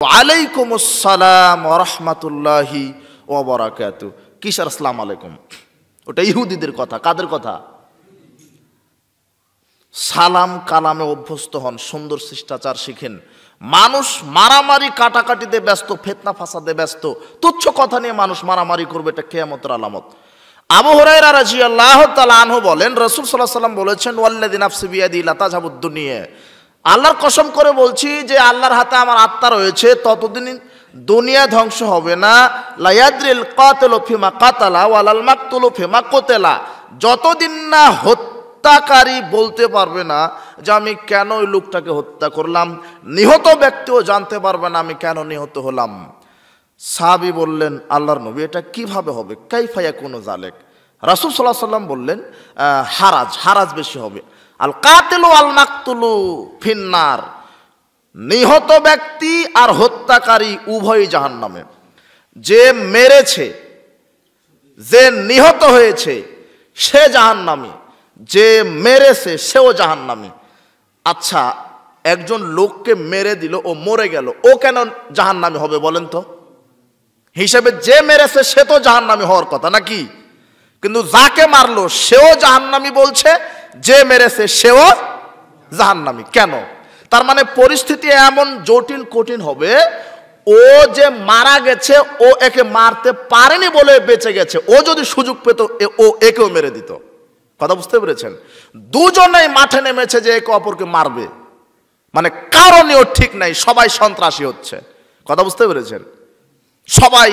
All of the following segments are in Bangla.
ওয়ালাইকুম আসসালাম ওয়া রাহমাতুল্লাহি ওয়া বারাকাতুহু। কিসের আসসালামু আলাইকুম? ওটা ইহুদিদের কথা। কাদের কথা? সালাম কালামে অভ্যস্ত হন, সুন্দর শিষ্টাচার শিখেন। মানুষ মারামারি কাটাকাটিতে ব্যস্ত, ফিতনা ফাসাদে ব্যস্ত, তুচ্ছ কথা নিয়ে মানুষ মারামারি করবে, এটা কিয়ামতের আলামত। আবু হুরায়রা রাদিয়াল্লাহু তাআলা আনহু বলেন, রাসূল সাল্লাল্লাহু আলাইহি ওয়াসাল্লাম বলেছেন, ওয়াল্লাযী নাফসি বিয়াদিহি লা তাযহাবুদ দুনিয়া, আল্লাহর কসম করে বলছি যে আল্লাহর হাতে আমার আত্মা রয়েছে, ততদিন দুনিয়া ধ্বংস হবে না। লা ইয়াদরিল কাতিলু ফিমা কাতালা ওয়ালাল মাকতুলু ফিমা কুতিলা, যতদিন না হত্যাকারী বলতে পারবে না যে আমি কেন ওই লোকটাকে হত্যা করলাম, নিহত ব্যক্তিও জানতে পারবে না আমি কেন নিহত হলাম। সাহাবী বললেন, আল্লাহর নবী এটা কিভাবে হবে? কাইফা ইয়াকুনু যালিক? রাসূল সাল্লাল্লাহু আলাইহি ওয়াসাল্লাম বললেন, হারাজ বেশি হবে। আল কাতিলু আল মাকতুলু ফিন্নার, নিহত ব্যক্তি আর হত্যাকারী উভয়ই জাহান্নামে। যে মেরেছে, যে নিহত হয়েছে সে জাহান্নামী, যে মেরেছে সেও জাহান্নামী। আচ্ছা, একজন লোককে মেরে দিল, ও মরে গেল, ও কেন জাহান্নামী হবে বলেন তো? হিসেবে যে মেরেছে সে তো জাহান্নামী হওয়ার কথা নাকি? কিন্তু যাকে মারলো সেও জাহান্নামী বলছে, যে মেরেছে সেও জাহান্নামী। কেন? তার মানে পরিস্থিতি এমন জটিল কঠিন হবে, ও যে মারা গেছে ও একে মারতে পারেনি বলে বেঁচে গেছে, ও যদি সুযোগ পেত ও একেও মেরে দিত। কথা বুঝতে পেরেছেন? দুজনেই মাঠে নেমেছে যে একে অপরকে মারবে, মানে কারণেও ঠিক নাই, সবাই সন্ত্রাসী হচ্ছে। কথা বুঝতে পেরেছেন? সবাই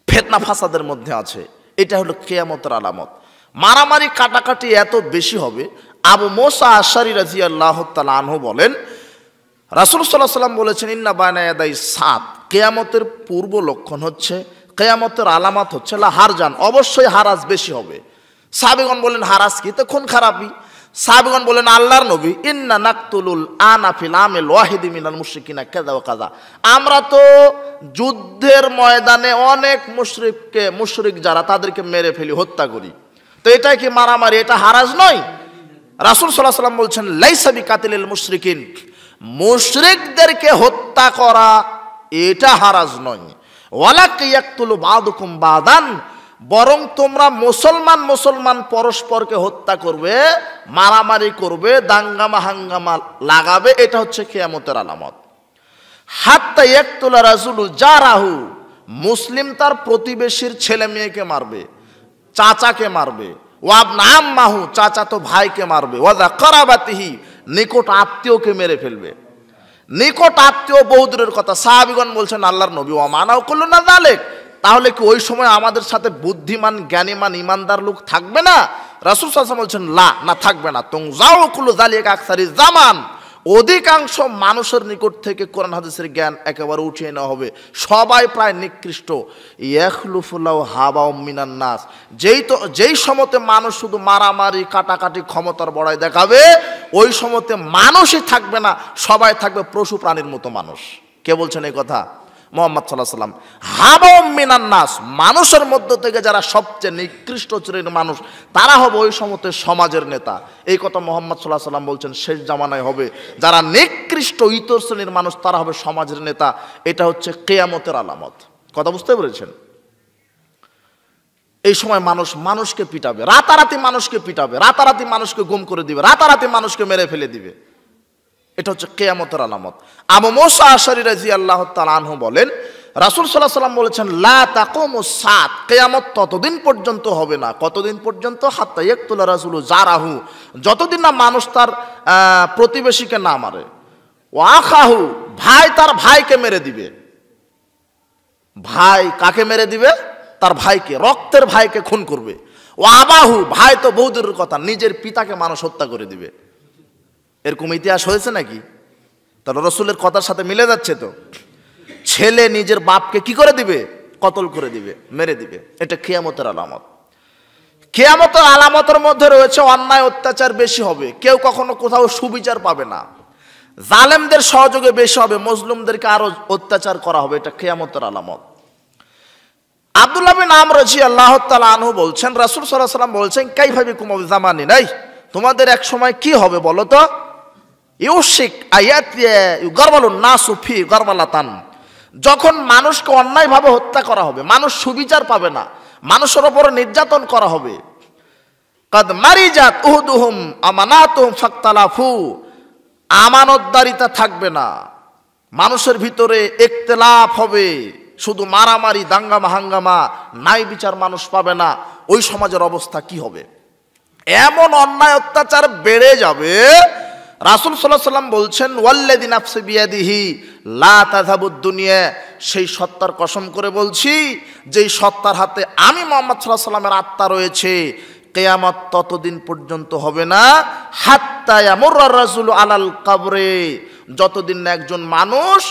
ফিতনা ফাসাদের মধ্যে আছে। এটা হলো কিয়ামতের আলামত। মারামারি কাটাকাটি এত বেশি হবে। আবু মুসা আশআরী রাদিয়াল্লাহু তাআলা আনহু বলেন, রাসূল সাল্লাল্লাহু আলাইহি ওয়াসাল্লাম বলেছেন, ইন্না বাইনা ইয়াদাই সাত, কিয়ামতের পূর্ব লক্ষণ হচ্ছে, কিয়ামতের আলামত হচ্ছে লা হারজান, অবশ্যই হারাজ বেশি হবে। সাহাবীগণ বলেন, হারাজ কি? তো খুন খারাপি। সাহাবীগণ বলেন, আল্লাহর নবী, ইন্না নাকতুলুল আনা ফিল আমিল ওয়াহিদি মিনাল মুশরিকিনা কাযা ওয়া কাযা, আমরা তো যুদ্ধের ময়দানে অনেক মুশরিক যারা তাদেরকে মেরে ফেলি, হত্যা করি, তো এটা কি মারামারি? এটা হারাজ নয়? রাসূল সাল্লাল্লাহু আলাইহি ওয়াসাল্লাম বলছেন, লাইসা বিকাতিলিল মুশরিকিন, মুশরিকদেরকে হত্যা করা এটা হারাজ নয়। ওয়ালাকি ইয়াকতুলু বাদুকুম বাদান, বরং তোমরা মুসলমান পরস্পরকে হত্যা করবে, মারামারি করবে, দাঙ্গামা হাঙ্গামা লাগাবে, এটা হচ্ছে কিয়ামতের আলামত। হাত্তা ইয়াকতুলা রাজুলু জারাহু, মুসলিম তার প্রতিবেশীর ছেলে মেয়েকে মারবে, চাচাকে মারবে, ওয়াবনা আম্মাহু, চাচা তো ভাইকে মারবে, ওয়াজা কারাবাতিহি, নিকট আত্মীয়কে মেরে ফেলবে। নিকট আত্মীয় বহুদূরের কথা। সাহাবীগণ বলছেন, আল্লাহর নবী, ওয়া মানাও কুল্লু না যালিক, তাহলে কি ওই সময় আমাদের সাথে বুদ্ধিমান জ্ঞানীমান ইমানদার লোক থাকবে না? রাসূল সাল্লাল্লাহু আলাইহি ওয়াসাল্লাম বলছেন, না থাকবে না। তুনজাউ কুল্লু যালিকা আকসারি জামান, অধিকাংশ মানুষের নিকট থেকে কোরআন হাদিসের জ্ঞান একেবারে উঠিয়ে নেওয়া হবে, সবাই প্রায় নিকৃষ্ট। ইয়াখলুফুল্লাহু হাওয়াউম মিনান নাস, যেই সময়তে মানুষ শুধু মারামারি কাটাকাটি ক্ষমতার বড়াই দেখাবে, ওই সময়তে মানুষই থাকবে না, সবাই থাকবে পশু প্রাণীর মতো মানুষ। কে বলছেন এই কথা? মুহাম্মদ সাল্লাল্লাহু আলাইহি ওয়াসাল্লাম। হাওয়াউম মিনান নাস, মানুষের মধ্য থেকে যারা সবচেয়ে নিকৃষ্ট শ্রেণীর মানুষ, তারা হবে ওই সময়তে সমাজের নেতা। এই কথা মুহাম্মদ সাল্লাল্লাহু আলাইহি ওয়াসাল্লাম বলছেন, শেষ জামানায় হবে যারা নিকৃষ্ট ইতর শ্রেণীর মানুষ, তারা হবে সমাজের নেতা। এটা হচ্ছে কিয়ামতের আলামত। কথা বুঝতে পেরেছেন? এই সময় মানুষকে পিটাবে, রাতারাতি মানুষকে পিটাবে, রাতারাতি মানুষকে গুম করে দিবে, রাতারাতি মানুষকে মেরে ফেলে দিবে। এটা হচ্ছে কিয়ামতের আলামত। আবু মুসা আশআরী রাদিয়াল্লাহু তাআলা আনহু বলেন, রাসূল সাল্লাল্লাহু আলাইহি ওয়াসাল্লাম বলেছেন, লা তাকুমুস সাত, কিয়ামত ততদিন পর্যন্ত হবে না। কতদিন পর্যন্ত? হাত্তা ইয়াকতুলা রাজুলু জারাহু, যতদিন না মানুষ তার প্রতিবেশীকে না মারে। ওয়া আখাহু, ভাই তার ভাইকে মেরে দিবে। ভাই কাকে মেরে দিবে? তার ভাইকে, রক্তের ভাইকে খুন করবে। ওয়া আবাহু, ভাই তো বহুদূরের কথা, নিজের পিতাকে মানুষ হত্যা করে দিবে। এরকম ইতিহাস হয়েছে নাকি? তাহলে রাসূলের কথার সাথে মিলে যাচ্ছে তো। ছেলে নিজের বাপকে কি করে দিবে? কতল করে দিবে, মেরে দিবে। এটা কিয়ামতের আলামত। কিয়ামতের আলামতের মধ্যে রয়েছে অন্যায় অত্যাচার বেশি হবে, কেউ কখনো কোথাও সুবিচার পাবে না, জালেমদের সহযোগে বেশি হবে, মজলুমদেরকে আরো অত্যাচার করা হবে। এটা কিয়ামতের আলামত। আব্দুল্লাহ বিন আমর রাদিয়াল্লাহু তাআলা আনহু বলছেন, রাসূল সাল্লাল্লাহু আলাইহি ওয়াসাল্লাম বলছেন, কাইফা বিকুম জামানি, নাই তোমাদের এক সময় কি হবে বলো তো? ইউশিক আয়াতিয়া ইউগারবালুন নাসু ফি গারবালাতান, যখন মানুষকে অন্যায়ভাবে হত্যা করা হবে, মানুষ সুবিচার পাবে না, মানুষের ওপরে নির্যাতন করা হবে। কাদ মারিজাত উহুদুহুম আমানাতুহুম ফাক্তালাফু, আমানতদারিতা থাকবে না, মানুষের ভিতরে ইখতিলাফ হবে, শুধু মারামারি দাঙ্গামা হাঙ্গামা, ন্যায় বিচার মানুষ পাবে না। ওই সমাজের অবস্থা কি হবে? এমন অন্যায় অত্যাচার বেড়ে যাবে। রাসূল সাল্লাল্লাহু আলাইহি ওয়াসাল্লাম বলছেন, ওয়াল্লাযী নাফসি বিয়াদিহি লা তাযহাবুদ দুনিয়া, সেই সত্তার কসম করে বলছি যেই সত্তার হাতে আমি মুহাম্মদ সাল্লাল্লাহু আলাইহি ওয়াসাল্লামের আত্মা রয়েছে, কিয়ামত ততদিন পর্যন্ত হবে না হাত্তা ইয়ামুররা রাসূলু আলাল কবরে, যতদিন না একজন মানুষ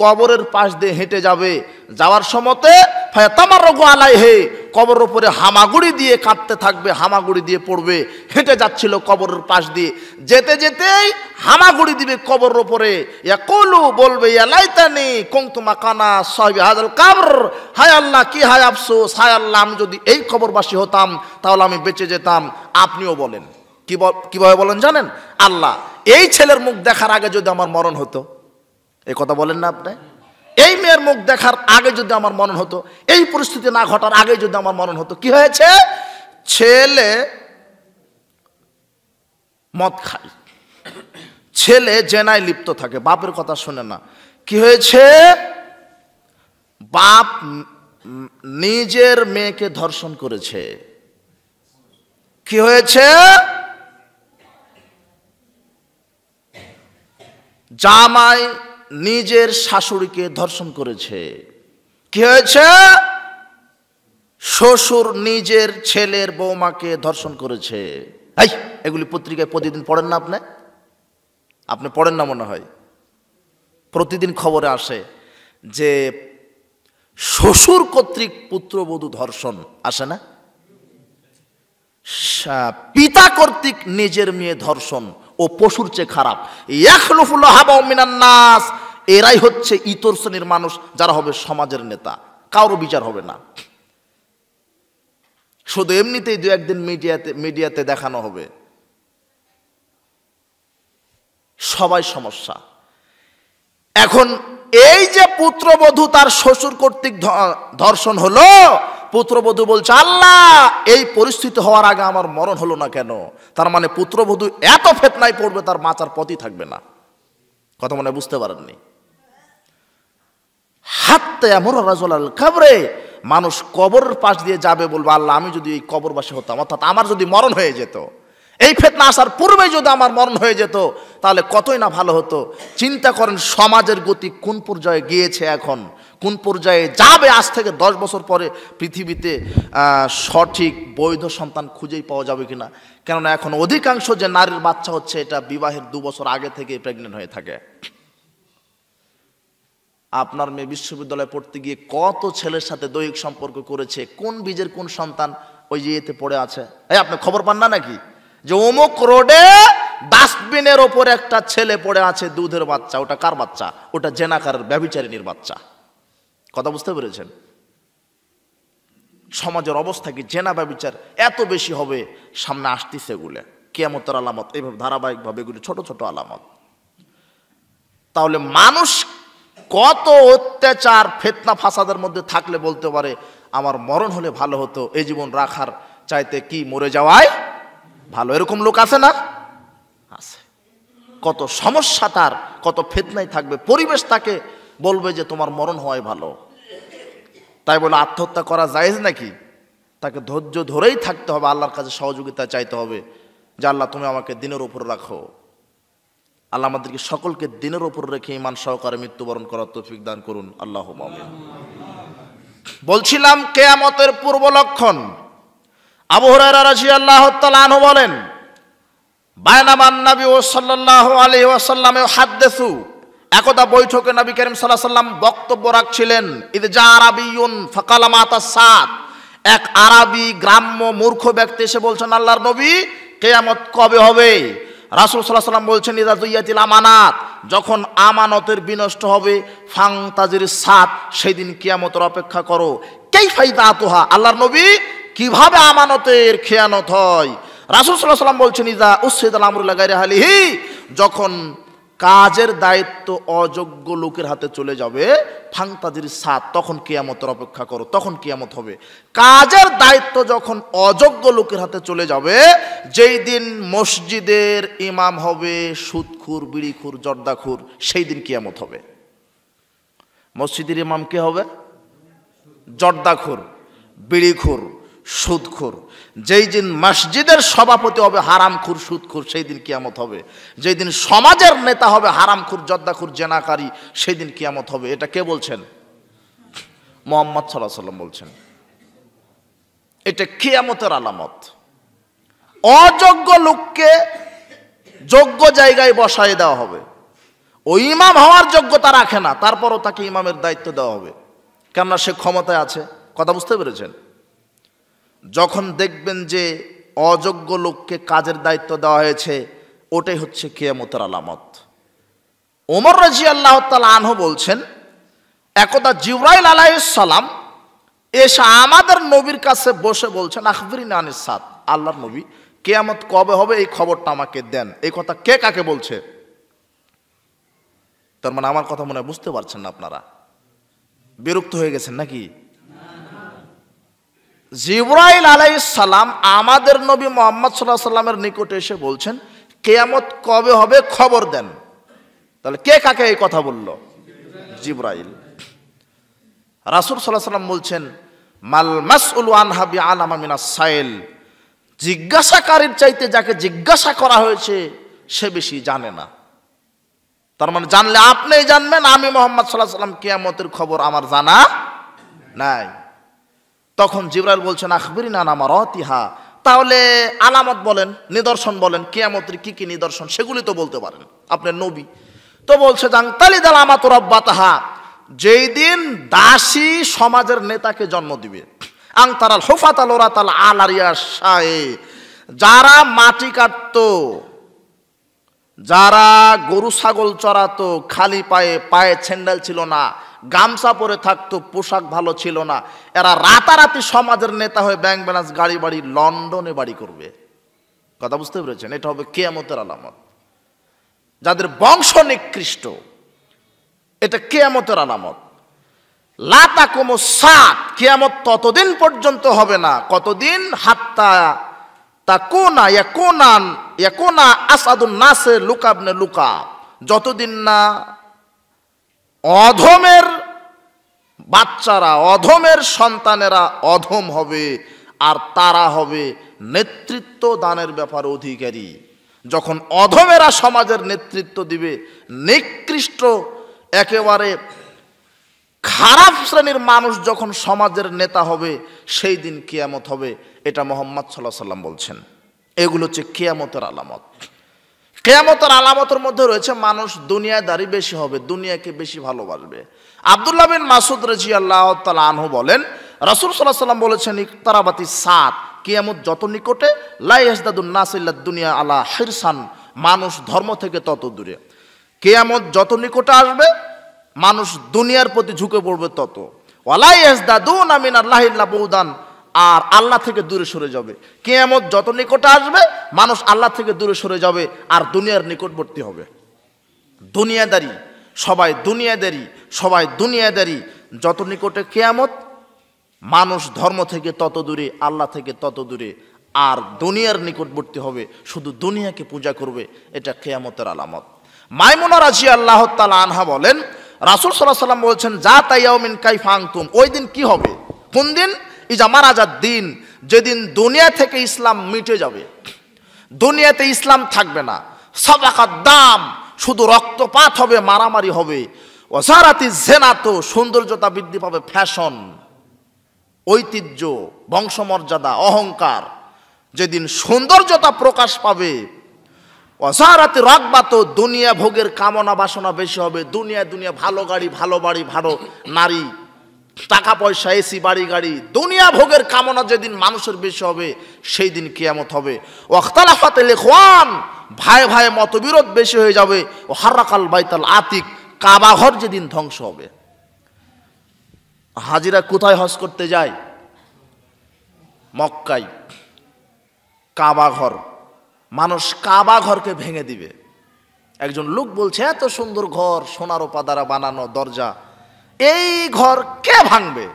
কবরের পাশ দিয়ে হেঁটে যাবে, যাওয়ার সময়তে ফায়াতামাররু আলাইহি, কবরের উপরে হামাগুড়ি দিয়ে কাঁপতে থাকবে, হামাগুড়ি দিয়ে পড়বে। হেঁটে যাচ্ছিল কবরের পাশ দিয়ে, যেতে যেতেই হামাগুড়ি দিবে কবরের উপরে। ইয়াকুলু, বলবে, ইয়া লাইতানি কুনতু মাকানা সাহিবি হাযাল কবর, হায় আল্লাহ, কি হায় আফসোস, হায় আল্লাহ, আমি যদি এই কবরবাসী হতাম তাহলে আমি বেঁচে যেতাম। আপনিও বলেন, কিভাবে বলেন জানেন? আল্লাহ, এই ছেলের মুখ দেখার আগে যদি আমার মরণ হতো, এই কথা বলেন না আপনি? এই মেয়ের মুখ দেখার আগে যদি আমার মরণ হতো, এই পরিস্থিতি না ঘটার আগে যদি আমার মরণ হতো। কি হয়েছে? ছেলে মদ খায়, ছেলে জেনায় লিপ্ত থাকে, বাপের কথা শুনে না। কি হয়েছে? বাপ নিজের মেয়েকে ধর্ষণ করেছে। কি হয়েছে? জামাই নিজের শাশুড়িকে ধর্ষণ করেছে। কি হয়েছে? শ্বশুর নিজের ছেলের বৌমাকে ধর্ষণ করেছে। এই এগুলি পত্রিকায় প্রতিদিন পড়েন না আপনি? আপনি পড়েন না মনে হয়। প্রতিদিন খবরে আসে যে শ্বশুর কর্তৃক পুত্রবধূ ধর্ষণ, আসে না? পিতা কর্তৃক নিজের মেয়ে ধর্ষণ ও পশুর চেয়ে খারাপ। ইয়াখলুফুল হাবা মিনান নাস, এরাই হচ্ছে ইতর শ্রেণীর মানুষ, যারা হবে সমাজের নেতা। কারো বিচার হবে না, শুধু এমনিতেই দু একদিন মিডিয়াতে দেখানো হবে। সবাই সমস্যা। এখন এই যে পুত্রবধূ তার শ্বশুর কর্তৃক ধর্ষণ হলো, পুত্রবধূ বলছে, আল্লাহ, এই পরিস্থিতি হওয়ার আগে আমার মরণ হলো না কেন? তার মানে পুত্রবধূ এত ফিতনায় পড়বে তার বাঁচার পথই থাকবে না। কথা মনে বুঝতে পারেননি? হাত্তা ইয়ামুররা রাজুল আল কবরে, মানুষ কবরের পাশ দিয়ে যাবে, বলবে, আল্লাহ, আমি যদি এই কবরবাসী হতাম, অর্থাৎ আমার যদি মরণ হয়ে যেত, এই ফিতনা আসার পূর্বে যদি আমার মরণ হয়ে যেত, তাহলে কতই না ভালো হতো। চিন্তা করেন সমাজের গতি কোন পর্যায়ে গিয়েছে, এখন কোন পর্যায়ে যাবে। আজ থেকে 10 বছর পরে পৃথিবীতে সঠিক বৈধ সন্তান খুঁজেই পাওয়া যাবে কিনা? কেননা এখন অধিকাংশ যে নারীর বাচ্চা হচ্ছে, এটা বিবাহের 2 বছর আগে থেকে প্রেগনেন্ট হয়ে থাকে। আপনার মেয়ে বিশ্ববিদ্যালয়ে পড়তে গিয়ে কত ছেলের সাথে দৈহিক সম্পর্ক করেছে, কোন বীজের কোন সন্তান ওই যে এতে পড়ে আছে। এই আপনি খবর পান না নাকি যে অমুক রোডে ডাস্টবিনের ওপরে একটা ছেলে পড়ে আছে, দুধের বাচ্চা? ওটা কার বাচ্চা? ওটা জেনাকারের, ব্যভিচারিণীর বাচ্চা। কথা বুঝতে পেরেছেন? সমাজের অবস্থা কি? জেনা ব্যভিচার এত বেশি হবে, সামনে আসতেছে এগুলো, কিয়ামতের আলামত। এইভাবে ধারাবাহিকভাবে এগুলি ছোট ছোট আলামত। তাহলে মানুষ কত অত্যাচার ফিতনা ফাসাদের মধ্যে থাকলে বলতে পারে আমার মরণ হলে ভালো হতো, এই জীবন রাখার চাইতে কি মরে যাওয়াই ভালো? এরকম লোক আছে না? আছে। কত সমস্যা তার, কত ফিতনায় থাকবে, পরিবেশ তাকে বলবে যে তোমার মরণ হওয়াই ভালো। তাই বলে আত্মহত্যা করা জায়েজ নাকি? তাকে ধৈর্য ধরেই থাকতে হবে, আল্লাহর কাছে সহযোগিতা চাইতে হবে যে আল্লাহ, তুমি আমাকে দিনের উপর রাখো। আল্লাহ আমাদেরকে সকলকে দিনের উপর রেখে ঈমান সহকারে মৃত্যুবরণ করার তৌফিক দান করুন। আল্লাহুম্মা আমিন। বলছিলাম কিয়ামতের পূর্ব লক্ষণ। আবু হুরায়রা রাদিয়াল্লাহু তাআলা আনহু বলেন, বায়নামান নবী সাল্লাল্লাহু আলাইহি ওয়াসাল্লাম ইউহাদ্দিসু, একদা বৈঠকে নবী করিম সাল্লাল্লাহু আলাইহি ওয়াসাল্লাম বক্তব্য রাখছিলেন। ইদ জা আরাবিয়ুন ফাকালা মাতাস সাত, এক আরবি গ্রাম্য মূর্খ ব্যক্তি এসে বলছেন, আল্লাহর নবী, কিয়ামত কবে হবে? রাসূল সাল্লাল্লাহু আলাইহি ওয়াসাল্লাম বলছেন, ইযা যুইয়াতিল আমানাত, যখন আমানতের বিনষ্ট হবে, ফাংতাজির সাত, সেই দিন কিয়ামতের অপেক্ষা করো। কাইফা ইদাতুহা, আল্লাহর নবী, কিভাবে আমানতের খেয়ানত হয়? রাসূল সাল্লাল্লাহু আলাইহি ওয়াসাল্লাম বলছেন, ইযা উসিদাল আমরু লা গায়রি আহলিহি, যখন কাজের দায়িত্ব অযোগ্য লোকের হাতে চলে যাবে, ফাংতাজির সাত, তখন কিয়ামতের অপেক্ষা করো, তখন কিয়ামত হবে। কাজের দায়িত্ব যখন অযোগ্য লোকের হাতে চলে যাবে, যেই দিন মসজিদের ইমাম হবে সুদখুর, বিড়িখুর, জর্দাখুর, সেই দিন কিয়ামত হবে। মসজিদের ইমাম কে হবে? জর্দাখুর, বিড়িখুর, সুদখুর। যেই দিন মসজিদের সভাপতি হবে হারামখুর, সুদখুর, সেই দিন কিয়ামত হবে। যেই দিন সমাজের নেতা হবে হারামখুর, জর্দাখুর, জেনাকারী, সেই দিন কিয়ামত হবে। এটা কে বলছেন? মুহাম্মদ সাল্লাল্লাহু আলাইহি ওয়াসাল্লাম বলছেন। এটা কিয়ামতের আলামত। অযোগ্য লোককে যোগ্য জায়গায় বসায় দেওয়া হবে। ওই ইমাম হওয়ার যোগ্যতা রাখে না, তারপরও তাকে ইমামের দায়িত্ব দেওয়া হবে, কেননা সে ক্ষমতায় আছে। কথা বুঝতে পেরেছেন? যখন দেখবেন যে অযোগ্য লোককে কাজের দায়িত্ব দেওয়া হয়েছে, ওটাই হচ্ছে কিয়ামতের আলামত। ওমর রাদিয়াল্লাহু তাআলা আনহু বলছেন, একদা জিবরাইল আলাইহিস সালাম এসে আমাদের নবীর কাছে বসে বলছেন, আখবিরিনি আনিস সাত, আল্লাহর নবী, কিয়ামত কবে হবে এই খবরটা আমাকে দেন। এই কথা কে কাকে বলছে? তার মানে আমার কথা মনে হয় বুঝতে পারছেন না আপনারা? বিরক্ত হয়ে গেছেন নাকি? জিবরাইল আলাইহিস সালাম আমাদের নবী মুহাম্মদ সাল্লাল্লাহু আলাইহি সাল্লামের নিকটে এসে বলছেন, কিয়ামত কবে হবে খবর দেন। তাহলে কে কাকে এই কথা বলল? জিবরাইল। রাসূল সাল্লাল্লাহু আলাইহি সাল্লাম বলছেন, মাল মাসউলু আনহা বিআলামা মিনাস সাইল, জিজ্ঞাসাকারীর চাইতে যাকে জিজ্ঞাসা করা হয়েছে সে বেশি জানে না। তার মানে জানলে আপনিই জানবেন, আমি মুহাম্মদ সাল্লাল্লাহু আলাইহি সাল্লাম কিয়ামতের খবর আমার জানা নাই। তখন জিবরাইল বলছেন, আখবিরিনা আন আমারাতিহা, তাহলে আলামত বলেন, নিদর্শন বলেন, কিয়ামতের কি কি নিদর্শন সেগুলি তো বলতে পারেন, আপনি নবী। তো বলছে, জাংতালিদ আলামাতু রাব্বাতাহা, যেই দিন দাসী সমাজের নেতাকে জন্ম দিবে। আংতারাল হুফাতাল ওরাতাল আলারিয়া শায়ে, যারা মাটি কাটতো, যারা গরু ছাগল চড়াতো, খালি পায়ে, পায়ে স্যান্ডেল ছিল না, গামছা পরে থাকতো, পোশাক ভালো ছিল না, এরা রাতারাতি সমাজের নেতা হয়ে ব্যাংক ব্যালেন্স, গাড়ি বাড়ি, লন্ডনে বাড়ি করবে। কথা বুঝতে পেরেছেন? এটা হবে কিয়ামতের আলামত। যাদের বংশ নিকৃষ্ট, এটা কিয়ামতের আলামত। লা তাকুমুস সাত, কিয়ামত ততদিন পর্যন্ত হবে না। কতদিন? হাত্তা তাকুনা ইয়াকুনা আসাদুন নাসে লুকা ইবনে লুকা, যতদিন না অধমের বাচ্চারা, অধমের সন্তানেরা অধম হবে, আর তারা হবে নেতৃত্ব দানের ব্যাপারে অধিকারী। যখন অধমেরা সমাজের নেতৃত্ব দিবে, নিকৃষ্ট একেবারে খারাপ শ্রেণীর মানুষ যখন সমাজের নেতা হবে, সেই দিন কিয়ামত হবে। এটা মুহাম্মদ সাল্লাল্লাহু আলাইহি ওয়াসাল্লাম বলছেন। এগুলো হচ্ছে কিয়ামতের আলামত। কিয়ামতের আলামতের মধ্যে রয়েছে মানুষ দুনিয়াদারি বেশি হবে, দুনিয়াকে বেশি ভালোবাসবে। আব্দুল্লাহ বিন মাসউদ রাদিয়াল্লাহু তাআলা আনহু বলেন, রাসূল সাল্লাল্লাহু আলাইহি ওয়াসাল্লাম বলেছেন, ইকতারাবাতিস সাত, কিয়ামত যত নিকটে, লা ইয়াজদাদুন নাস ইল্লা দুনিয়া আলা হিরসান, মানুষ ধর্ম থেকে তত দূরে। কিয়ামত যত নিকটে আসবে, মানুষ দুনিয়ার প্রতি ঝুঁকে পড়বে তত। ওয়ালা ইয়াজদাদুনা মিনাল্লাহি ইল্লা বুদান, আর আল্লাহ থেকে দূরে সরে যাবে। কিয়ামত যত নিকটে আসবে, মানুষ আল্লাহ থেকে দূরে সরে যাবে আর দুনিয়ার নিকটবর্তী হবে। দুনিয়াদারি, সবাই দুনিয়াদারি, সবাই দুনিয়াদারি। যত নিকটে কিয়ামত, মানুষ ধর্ম থেকে তত দূরে, আল্লাহ থেকে তত দূরে, আর দুনিয়ার নিকটবর্তী হবে, শুধু দুনিয়াকে পূজা করবে। এটা কিয়ামতের আলামত। মাইমুনা রাদিয়াল্লাহু তাআলা আনহা বলেন, রাসূল সাল্লাল্লাহু আলাইহি ওয়াসাল্লাম বলেছেন, জাতা ইয়াউমিন কাইফা আনতুম, ওই দিন কি হবে? কোন দিন? ইজা মারাজাদ দিন, যেদিন দুনিয়া থেকে ইসলাম মিটে যাবে, দুনিয়াতে ইসলাম থাকবে না। সাদাকাত দাম, শুধু রক্তপাত হবে, মারামারি হবে। ওয়াজারাতি জিনাত, সৌন্দর্যতা বৃদ্ধি পাবে, ফ্যাশন, ঐতিহ্য, বংশমর্যাদা, অহংকার, যেদিন সৌন্দর্যতা প্রকাশ পাবে। ওয়াজারাতি রাগবাত, দুনিয়া ভোগের কামনা বাসনা বেশি হবে। দুনিয়া দুনিয়া, ভালো গাড়ি, ভালো বাড়ি, ভালো নারী, টাকা পয়সা, এসি, বাড়ি গাড়ি, দুনিয়া ভোগের কামনা যেদিন মানুষের বেশি হবে, সেই দিন কিয়ামত হবে। ওয়াখতালাফাতিল ইখওয়ান, ভাই ভাই মতবিরোধ বেশি হয়ে যাবে। ও হারাকাল বাইতাল আতিক, কাবা ঘর যেদিন ধ্বংস হবে। হাজিরা কোথায় হজ করতে যায়? মক্কায়। কাবা ঘর, মানুষ কাবা ঘরকে ভেঙে দিবে। একজন লোক বলছে, এত সুন্দর ঘর, সোনার রূপা দ্বারা বানানো দরজা, এই ঘর কে ভাঙবে?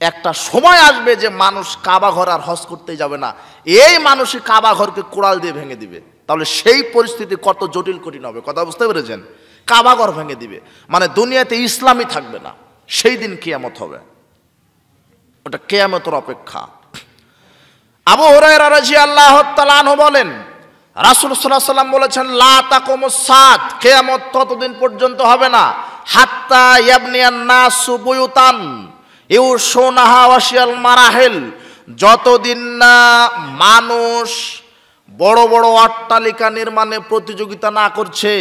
একটা সময় আসবে যে মানুষ কাবা ঘর আর হজ করতে যাবে না, এই মানুষই কাবা ঘরকে কোড়াল দিয়ে ভেঙে দিবে। তাহলে সেই পরিস্থিতি কত জটিল কঠিন হবে, কথা বুঝতে পেরেছেন? কাবা ঘর ভেঙে দিবে মানে দুনিয়াতে ইসলামই থাকবে না, সেই দিন কিয়ামত হবে। ওটা কিয়ামতের অপেক্ষা। আবু হুরায়রা রাদিয়াল্লাহু তাআলা আনহু বলেন, রাসূল সাল্লাল্লাহু আলাইহি ওয়াসাল্লাম বলেছেন, লা তাকুমুস সাত, কিয়ামত ততদিন পর্যন্ত হবে না, হাত্তা ইয়াবনিয়ান নাসু বুয়ুতান ইউশুনাহা ওয়াশিয়াল মারাহিল, যতদিন না মানুষ বড় বড় অট্টালিকা নির্মাণে প্রতিযোগিতা না করছে,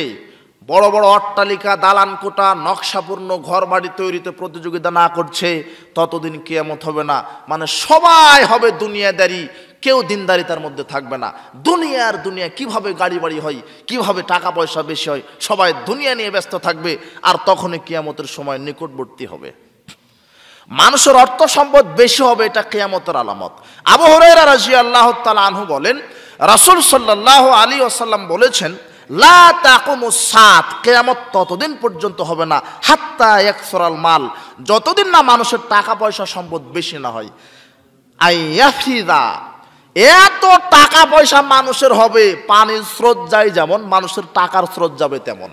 বড় বড় অট্টালিকা, দালান কোঠা, নকশাপূর্ণ ঘর বাড়ি তৈরিতে প্রতিযোগিতা না করছে, ততদিন কিয়ামত হবে না। মানে সবাই হবে দুনিয়াদারি, কেউ দিনদারিতার মধ্যে থাকবে না। দুনিয়া কিভাবে গাড়ি বাড়ি হয়, কিভাবে টাকা পয়সা বেশি হয়, সবাই দুনিয়া নিয়ে ব্যস্ত থাকবে। আর তখনই কিয়ামতের সময় নিকটবর্তী হবে, মানুষের অর্থ সম্পদ বেশি হবে, এটা কিয়ামতের আলামত। আবু হুরায়রা রাদিয়াল্লাহু তাআলা আনহু বলেন, রাসূল সাল্লাল্লাহু আলাইহি ওয়াসাল্লাম বলেছেন, লা তাকুমুস সাত, কিয়ামত ততদিন পর্যন্ত হবে না, হাত্তা ইয়াকসুরাল মাল, যতদিন না মানুষের টাকা পয়সা সম্পদ বেশি না হয়। আইয়াফিদা, এত টাকা পয়সা মানুষের হবে, পানির স্রোত যায় যেমন, মানুষের টাকার স্রোত যাবে তেমন।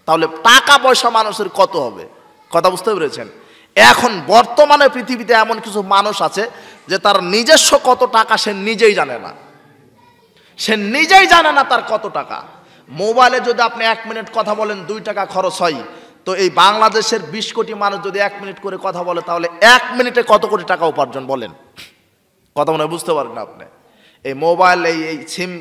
তাহলে টাকা পয়সা মানুষের কত হবে, কথা বুঝতে পেরেছেন? এখন বর্তমানে পৃথিবীতে এমন কিছু মানুষ আছে যে তার নিজস্ব কত টাকা সে নিজেই জানে না, সে নিজেই জানে না তার কত টাকা। মোবাইলে যদি আপনি 1 মিনিট কথা বলেন 2 টাকা খরচ হয়, তো এই বাংলাদেশের 20 কোটি মানুষ যদি 1 মিনিট করে কথা বলে, তাহলে 1 মিনিটে কত কোটি টাকা উপার্জন বলেন? কথা মনে বুঝতে পারেন আপনি? এই মোবাইল, এই সিম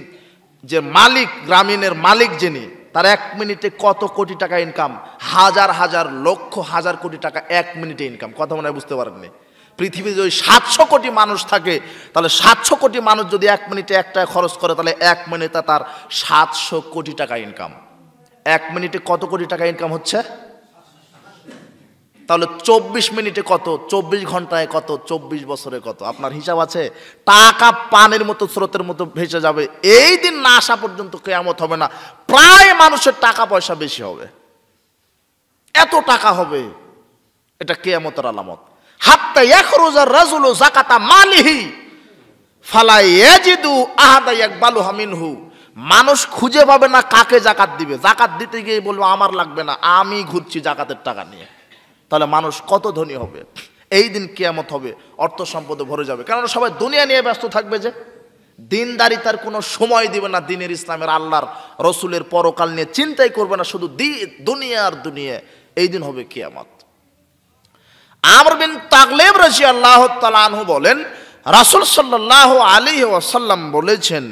যে মালিক, গ্রামীণের মালিক যিনি, তার 1 মিনিটে কত কোটি টাকা ইনকাম, হাজার হাজার লক্ষ হাজার কোটি টাকা 1 মিনিটে ইনকাম। কথা মনে বুঝতে পারেননি? পৃথিবীতে যদি 700 কোটি মানুষ থাকে, তাহলে 700 কোটি মানুষ যদি 1 মিনিটে 1 টাকা খরচ করে, তাহলে 1 মিনিটে তার 700 কোটি টাকা ইনকাম। 1 মিনিটে কত কোটি টাকা ইনকাম হচ্ছে? তাহলে 24 মিনিটে কত, 24 ঘন্টায় কত, 24 বছরে কত? আপনার হিসাব আছে? টাকা পানির মতো, স্রোতের মতো ভেসে যাবে। এই দিন না আসা পর্যন্ত কিয়ামত হবে না, প্রায় মানুষের টাকা পয়সা বেশি হবে, এত টাকা হবে, এটা কিয়ামতের আলামত। হাত্তা ইয়াখরুজার রাজুলু যাকাতা মালিহি ফালা ইয়াজিদু আহাদা ইয়াকবালুহা মিনহু, মানুষ খুঁজে পাবে না কাকে জাকাত দিবে। জাকাত দিতে গিয়ে বলবো আমার লাগবে না, আমি ঘুরছি জাকাতের টাকা নিয়ে। তাহলে মানুষ কত ধনী হবে? এই দিন কিয়ামত হবে, অর্থ সম্পদে ভরে যাবে, কারণ সবাই দুনিয়া নিয়ে ব্যস্ত থাকবে, যে দিনদারিতার কোনো সময় দিবে না, দিনের, ইসলামের, আল্লাহর রসুলের পরকাল নিয়ে চিন্তাই করবে না, শুধু দুনিয়া আর দুনিয়া। এই দিন হবে কিয়ামত। আমর বিন তাগলিব রাদিয়াল্লাহু তাআলা আনহু বলেন, রাসূল সাল্লাল্লাহু আলাইহি ওয়াসাল্লাম বলেছেন,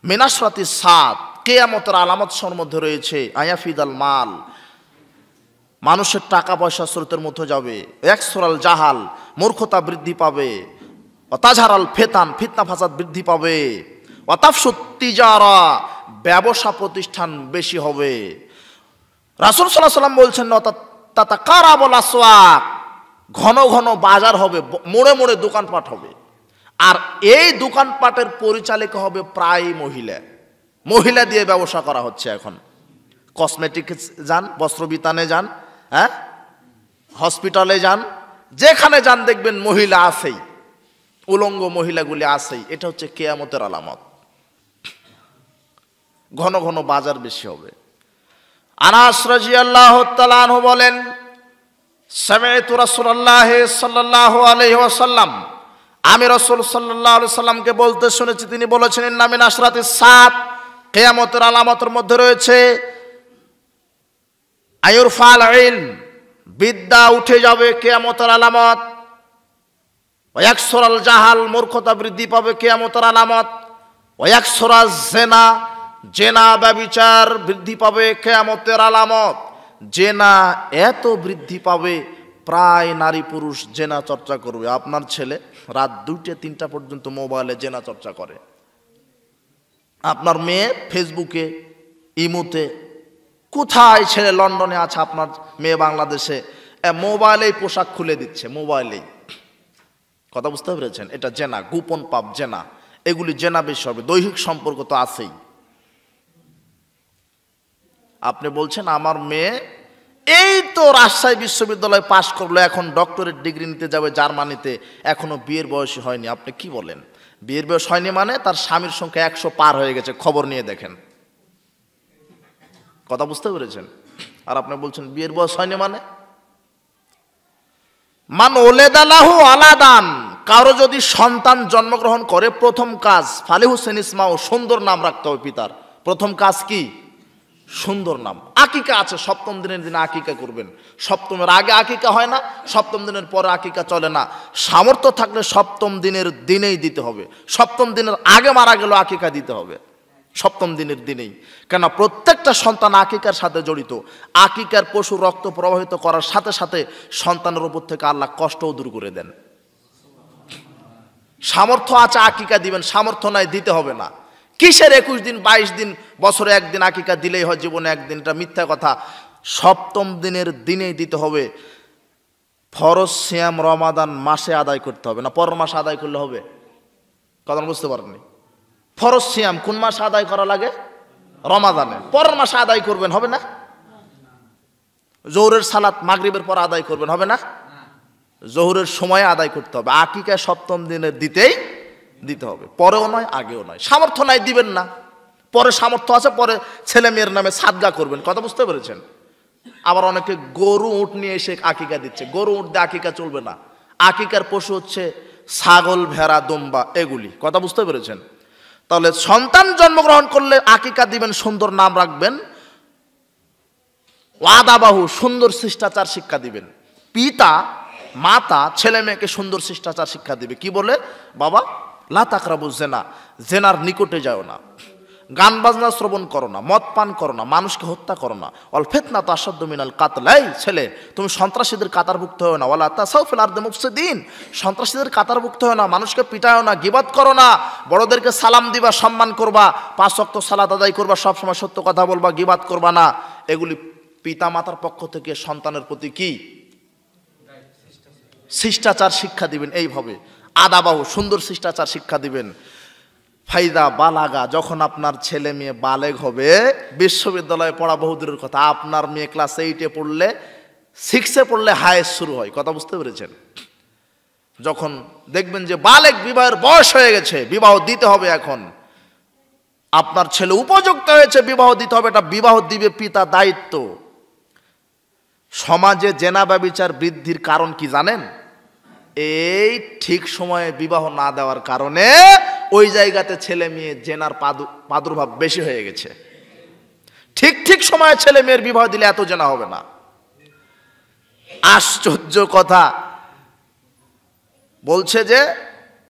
মিনাশরাতিস সাত, কিয়ামতের আলামতের মধ্যে রয়েছে আয়াফিদাল মাল, মানুষের টাকা পয়সা স্রোতের মতো যাবে, একসরাল জাহাল, মূর্খতা বৃদ্ধি পাবে, অতাজহারাল ফেতান, ফিতনা ফাসাদ বৃদ্ধি পাবে, অতাফসুত তিজারা, ব্যবসা প্রতিষ্ঠান বেশি হবে। রাসূল সাল্লাল্লাহু আলাইহি ওয়াসাল্লাম বলছেন, তাতাকারাবুল আসওয়াক, ঘন ঘন বাজার হবে, মোড়ে মোড়ে দোকানপাট হবে। আর এই দোকানপাটের পরিচালিকা হবে প্রায় মহিলা, মহিলা দিয়ে ব্যবসা করা হচ্ছে এখন। কসমেটিক্স যান, বস্ত্রবিতানে যান, হ্যাঁ, হসপিটালে যান, যেখানে যান দেখবেন মহিলা আছেই, উলঙ্গ মহিলাগুলি আছেই। এটা হচ্ছে কিয়ামতের আলামত। ঘন ঘন বাজার বেশি হবে। আনাস রাদিয়াল্লাহু তাআলা আনহু বলেন, সামি'তু রাসূলুল্লাহ সাল্লাল্লাহু আলাইহি ওয়াসাল্লাম, আমি রাসূল সাল্লাল্লাহু আলাইহি ওয়াসাল্লামকে বলতে শুনেছি, তিনি বলেছেন, ইন্না মিন আশরাতিস সাত, কিয়ামতের আলামতের মধ্যে রয়েছে আয়ুরফাল ইলম, বিদ্যা উঠে যাবে, কিয়ামতের আলামত। ওয়ায়াকসুরাল জাহাল, মূর্খতা বৃদ্ধি পাবে, কিয়ামতের আলামত। ওয়ায়াকসুরাজ জিনা, জেনা ব্যভিচার বৃদ্ধি পাবে, কিয়ামতের আলামত। জেনা এত বৃদ্ধি পাবে, প্রায় নারী পুরুষ জেনা চর্চা করবে। আপনার ছেলে রাত 2টা-3টা পর্যন্ত মোবাইলে জেনা চর্চা করে, আপনার মেয়ে ফেসবুকে, ইমুতে, কোথায় ছেলে লন্ডনে আছে, আপনার মেয়ে বাংলাদেশে, মোবাইলেই পোশাক খুলে দিচ্ছে, মোবাইলেই। কথা বুঝতে পেরেছেন? এটা জেনা, গোপন পাপ জেনা, এগুলি জেনা বেশি হবে। দৈহিক সম্পর্ক তো আছেই। আপনি বলছেন আমার মেয়ে এই তো রাজশাহী বিশ্ববিদ্যালয় পাশ করলো, এখন ডক্টরেট ডিগ্রি নিতে যাবে জার্মানিতে, এখনো বিয়ের বয়স হয়নি। আপনি কি বলেন? বিয়ের বয়স হয়নি মানে তার স্বামীর সংখ্যা 100 পার হয়ে গেছে, খবর নিয়ে দেখেন। কথা বুঝতে পেরেছেন? আর আপনি বলছেন বিয়ের বয়স হয়নি মানে? মান ওলেদালাহু আলাদান, কারো যদি সন্তান জন্মগ্রহণ করে প্রথম কাজ ফালিহু সেনিসমাও, সুন্দর নাম রাখতে হবে পিতার। প্রথম কাজ কি? সুন্দর নাম। আকিকা আছে, সপ্তম দিনের দিনে আকিকা করবেন। সপ্তমের আগে আকিকা হয় না, সপ্তম দিনের পরে আকিকা চলে না। সামর্থ্য থাকলে সপ্তম দিনের দিনেই দিতে হবে। সপ্তম দিনের আগে মারা গেল আকিকা দিতে হবে, সপ্তম দিনের দিনেই। কেন? প্রত্যেকটা সন্তান আকিকার সাথে জড়িত। আকিকার পশু রক্ত প্রবাহিত করার সাথে সাথে সন্তানের উপর থেকে আল্লাহ কষ্টও দূর করে দেন। সামর্থ্য আছে আকিকা দিবেন, সামর্থ্য নাই দিতে হবে না। কিসের 21 দিন 22 দিন, বছরে একদিন আকিকা দিলেই হয়, জীবনে একদিন, এটা মিথ্যা কথা। সপ্তম দিনের দিনেই দিতে হবে। ফরজ সিয়াম রমাদান মাসে আদায় করতে হবে না, পরের মাসে আদায় করলে হবে? কথা বুঝতে পারেননি? ফরজ সিয়াম কোন মাসে আদায় করা লাগে? রমাদানে। পরের মাসে আদায় করবেন, হবে না? জোহরের সালাত মাগরিবের পর আদায় করবেন, হবে না? জোহরের সময়ে আদায় করতে হবে। আকিকা সপ্তম দিনের দিতেই দিতে হবে, পরেও নয় আগেও নয়। সামর্থ্য নাই দিবেন না, পরে সামর্থ্য আছে পরে ছেলে মেয়ের নামে সাদগা করবেন। কথা বুঝতে পেরেছেন? আবার অনেকে গরু উট নিয়ে এসে আকিকা দিচ্ছে। গরু উট দিয়ে আকিকা চলবে না। আকিকার পশু হচ্ছে ছাগল, ভেড়া, দুম্বা, এগুলি। কথা বুঝতে পেরেছেন? তাহলে সন্তান জন্মগ্রহণ করলে আকিকা দিবেন, সুন্দর নাম রাখবেন। ওয়াদাবাহু, সুন্দর শিষ্টাচার শিক্ষা দিবেন। পিতা মাতা ছেলে মেয়েকে সুন্দর শিষ্টাচার শিক্ষা দিবে। কি বলে? বাবা লা তাকরাবু জেনা, জেনার নিকটে যাও না, গান বাজনা শ্রবণ করো না, মদ পান করো না, মানুষকে হত্যা করো না। অল ফিতনা তাশাদ্দু মিনাল কাতল, এই ছেলে তুমি সন্ত্রাসীদের কাতারভুক্ত হও না। ওয়ালা তাসাউ ফিল আরদি মুফসিদিন, সন্ত্রাসীদের কাতারভুক্ত হও না, মানুষকে পিটাও না, গীবত করো না, বড়দেরকে সালাম দিবা, সম্মান করবা, 5 ওয়াক্ত সালাত আদায় করবা, সব সময় সত্য কথা বলবা, গীবত করবা না। এগুলি পিতা মাতার পক্ষ থেকে সন্তানের প্রতি কি শিষ্টাচার শিক্ষা দিবেন। এইভাবে আদাবাহু, সুন্দর শিষ্টাচার শিক্ষা দিবেন। ফাইদা বালাগা, যখন আপনার ছেলে মেয়ে বালেগ হবে, বিশ্ববিদ্যালয়ে পড়া বহুদূরের কথা, আপনার মেয়ে ক্লাস 8-এ পড়লে, 6-এ পড়লে হায়েস্ট শুরু হয়। কথা বুঝতে পেরেছেন? যখন দেখবেন যে বালেগ, বিবাহের বয়স হয়ে গেছে, বিবাহ দিতে হবে, এখন আপনার ছেলে উপযুক্ত হয়েছে, বিবাহ দিতে হবে, এটা বিবাহ দিবে পিতা, দায়িত্ব। সমাজে জেনা ব্যভিচার বৃদ্ধির কারণ কি জানেন? এই ঠিক সময়ে বিবাহ না দেওয়ার কারণে ওই জায়গাতে ছেলে মেয়ে জেনার প্রাদুর্ভাব বেশি হয়ে গেছে। ঠিক সময়ে ছেলে মেয়ের বিবাহ দিলে এত জেনা হবে না। আশ্চর্য কথা বলছে যে